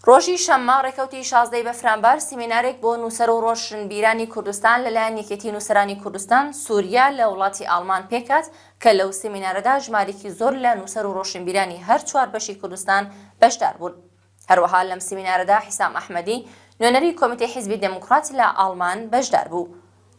ڕۆژی شەممە ڕێکەوتی 16 بەفرامبار سیمینارێک بۆ نووسەر و ڕۆشنبیرانی کوردستان لەلایەن یەکێتی نووسەرانی کوردستان سووریا لە وڵاتی ئاڵمان پێکات کە لەو سیمینارەدا ژمارێکی زۆر لە نووسەر و ڕۆشنبیرانی هەر چوار بەشی کوردستان بەشدار بوون. هەروەها لەم سیمینارەدا حیسام ئەحمەدی نوێنەری کۆمیتەی حیزبی دموکرات لە ئاڵمان بەشدار بوو.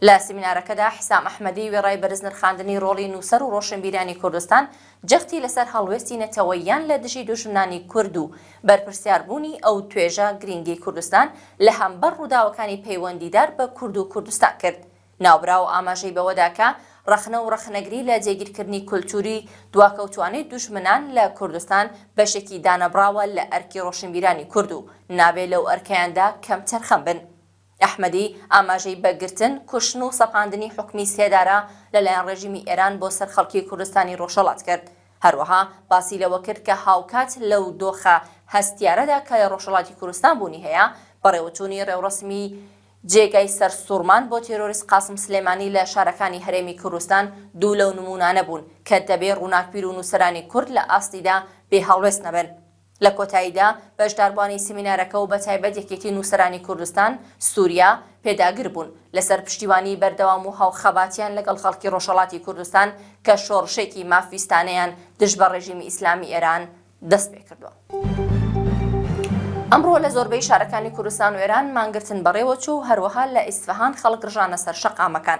لە سیمینارەکەدا حیسام ئەحمەدی وێڕای بەرز نرخاندنی ڕۆڵی نووسەر و ڕۆشنبیرانی کوردستان جەختی لەسەر هەڵوێستی نەتەوەییان لە دژی دوژمنانی کورد و بەرپرسیاربوونی ئەو توێژە گرنگی کوردستان لە هەمبەر ڕووداوەکانی پەیوەندیدار بە کورد و کوردستان کرد. ناوبراو ئاماژەی بەوەدا کە ڕەخنە و ڕەخنەگری لە جێگیرکردنی کولتوری دواکەوتوانەی دوژمنان لە کوردستان بەشێکی دانەبراوە لە ئەرکی ڕۆشنبیرانی کورد و نابێت لەو ئەرکەیاندا کەمتر خەم بن. ئەحمەدی ئاماژەی بەرگرتن، کوشتن و سەپاندنی حکمی سێدارە لەلایەن ڕێژیمی ئێران بۆ سەر خەڵکی کوردستانی ڕۆژهەڵات کرد. هەروەها باسی لەوە کرد کە هاوکات لەو دۆخە هەستیارەدا کە ڕۆژهەڵاتی کوردستان بوونی هەیە بەڕێوەچوونی ڕێوڕسمی جێگای سەر سوورمان بۆ تێرۆریست قاسم سلێمانی لە شارەکانی هەرێمی کوردستان دوو لەو نمونانە بوون کە دەبێت ڕووناکبیر و نووسەرانی کورد لە ئاستیدا بێهەڵوێست نەبن. لە کۆتاییدا بەشداربوانی سیمینارەکە و بەتایبەت یەکێتی نووسەرانی کوردستان سووریا پێداگر بوون لەسەر پشتیوانی بەردەوام و هاوخەباتیان لەگەڵ خەڵکی ڕۆژهەڵاتی کوردستان کە شۆڕشێکی مافیستانەیان دژ بە ڕێژیمی ئیسلامی ئێران دەست پێ کردووە. ئەمڕۆ لە زۆربەی شارەکانی کوردستان و ئێران مانگرتن بەڕێوەچوو و هەروەها لە ئیسفەهان خەڵک ڕژانە سەر شەقامەکان.